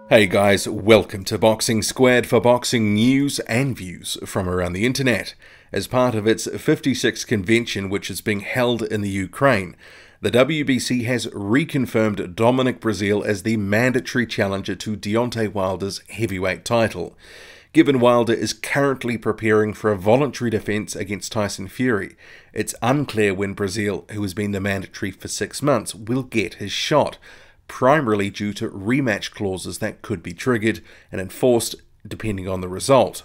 Hey guys, welcome to Boxing Squared for boxing news and views from around the internet. As part of its 56th convention, which is being held in the Ukraine, the WBC has reconfirmed Dominic Breazeale as the mandatory challenger to Deontay Wilder's heavyweight title. Given Wilder is currently preparing for a voluntary defence against Tyson Fury, it's unclear when Breazeale, who has been the mandatory for 6 months, will get his shot, primarily due to rematch clauses that could be triggered and enforced depending on the result.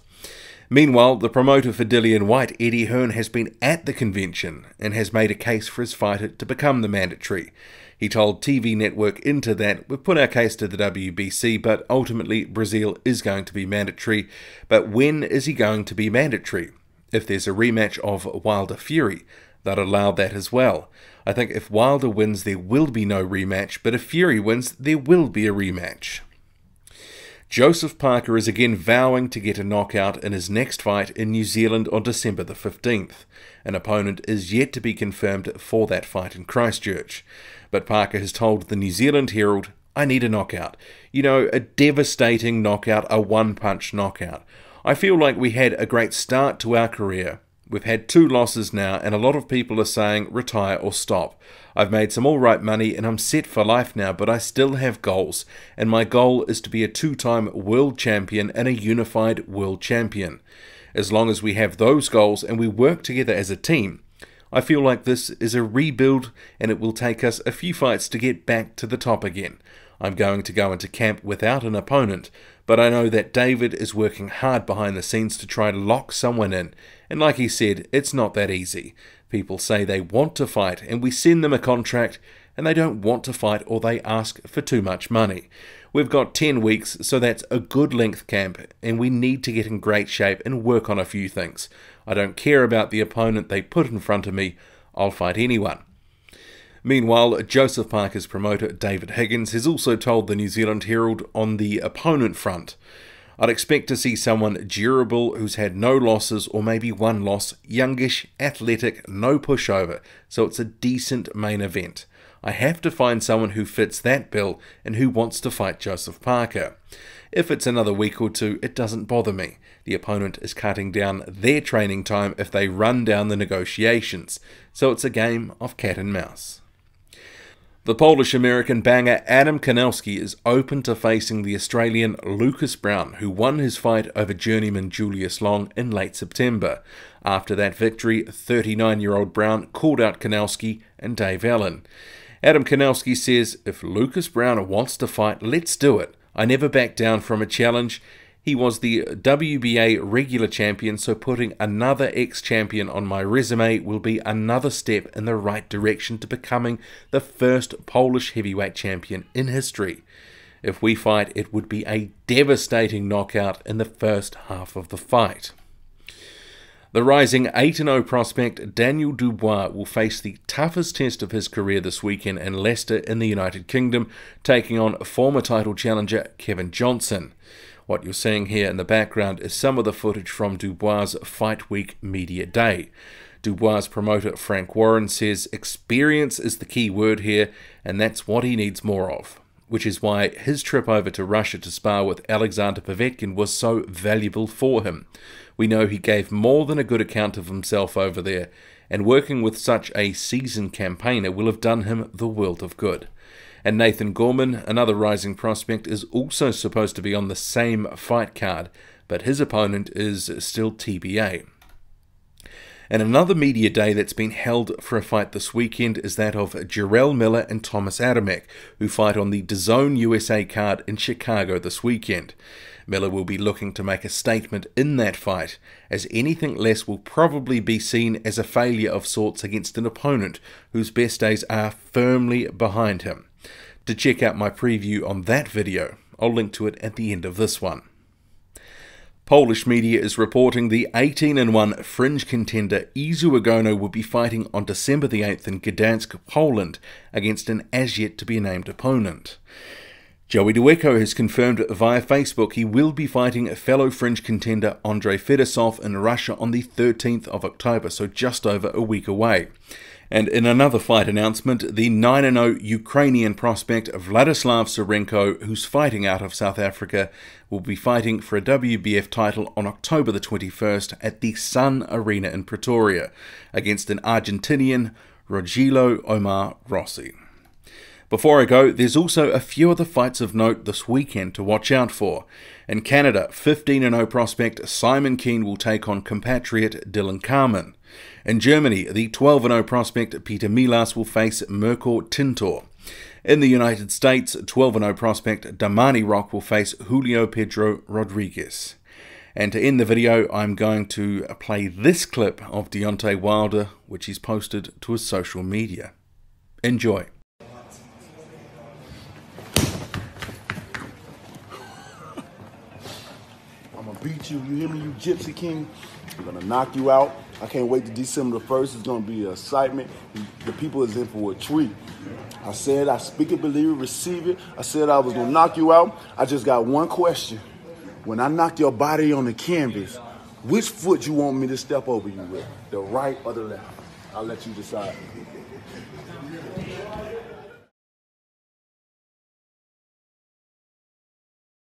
Meanwhile, the promoter for Dillian Whyte, Eddie Hearn, has been at the convention and has made a case for his fighter to become the mandatory. He told TV network Inter that we've put our case to the WBC, but ultimately Breazeale is going to be mandatory. But when is he going to be mandatory? If there's a rematch of Wilder-Fury, they'll allow that as well. I think if Wilder wins, there will be no rematch, but if Fury wins, there will be a rematch. Joseph Parker is again vowing to get a knockout in his next fight in New Zealand on December the 15th. An opponent is yet to be confirmed for that fight in Christchurch. But Parker has told the New Zealand Herald, "I need a knockout. You know, a devastating knockout, a one-punch knockout. I feel like we had a great start to our career. We've had 2 losses now, and a lot of people are saying retire or stop. I've made some alright money and I'm set for life now, but I still have goals, and my goal is to be a 2-time world champion and a unified world champion. As long as we have those goals and we work together as a team, I feel like this is a rebuild and it will take us a few fights to get back to the top again. I'm going to go into camp without an opponent, but I know that David is working hard behind the scenes to try to lock someone in, and like he said, it's not that easy. People say they want to fight and we send them a contract and they don't want to fight or they ask for too much money. We've got 10 weeks, so that's a good length camp, and we need to get in great shape and work on a few things. I don't care about the opponent they put in front of me, I'll fight anyone." Meanwhile, Joseph Parker's promoter David Higgins has also told the New Zealand Herald on the opponent front, "I'd expect to see someone durable who's had no losses or maybe 1 loss, youngish, athletic, no pushover, so it's a decent main event. I have to find someone who fits that bill and who wants to fight Joseph Parker. If it's another week or 2, it doesn't bother me. The opponent is cutting down their training time if they run down the negotiations, so it's a game of cat and mouse." The Polish-American banger Adam Kownacki is open to facing the Australian Lucas Browne, who won his fight over journeyman Julius Long in late September. After that victory, 39-year-old Browne called out Kownacki and Dave Allen. Adam Kownacki says, "If Lucas Browne wants to fight, let's do it. I never back down from a challenge." He was the WBA regular champion, so putting another ex-champion on my resume will be another step in the right direction to becoming the first Polish heavyweight champion in history. If we fight, it would be a devastating knockout in the first half of the fight. The rising 8-0 prospect Daniel Dubois will face the toughest test of his career this weekend in Leicester in the United Kingdom, taking on former title challenger Kevin Johnson. What you're seeing here in the background is some of the footage from Dubois' Fight Week Media Day. Dubois' promoter Frank Warren says experience is the key word here, and that's what he needs more of, which is why his trip over to Russia to spar with Alexander Povetkin was so valuable for him. We know he gave more than a good account of himself over there, and working with such a seasoned campaigner will have done him the world of good. And Nathan Gorman, another rising prospect, is also supposed to be on the same fight card, but his opponent is still TBA. And another media day that's been held for a fight this weekend is that of Jarrell Miller and Thomas Adamek, who fight on the DAZN USA card in Chicago this weekend. Miller will be looking to make a statement in that fight, as anything less will probably be seen as a failure of sorts against an opponent whose best days are firmly behind him. To check out my preview on that video, I'll link to it at the end of this one. Polish media is reporting the 18-1 fringe contender Izu Agono will be fighting on December the 8th in Gdansk, Poland, against an as-yet-to-be-named opponent. Joey Dwecko has confirmed via Facebook he will be fighting fellow fringe contender Andrei Fedosov in Russia on the 13th of October, so just over a week away. And in another fight announcement, the 9-0 Ukrainian prospect Vladislav Serenko, who's fighting out of South Africa, will be fighting for a WBF title on October the 21st at the Sun Arena in Pretoria against an Argentinian, Rogério Omar Rossi. Before I go, there's also a few other fights of note this weekend to watch out for. In Canada, 15-0 prospect Simon Keane will take on compatriot Dylan Carmen. In Germany, the 12-0 prospect Peter Milas will face Mirko Tintor. In the United States, 12-0 prospect Damani Rock will face Julio Pedro Rodriguez. And to end the video, I'm going to play this clip of Deontay Wilder, which he's posted to his social media. Enjoy. I'm gonna beat you. You hear me, you Gypsy King? I'm gonna knock you out. I can't wait to December the 1st. It's gonna be an excitement. The people is in for a treat. I said I speak it, believe it, receive it. I said I was gonna knock you out. I just got one question. When I knock your body on the canvas, which foot you want me to step over you with? The right or the left? I'll let you decide.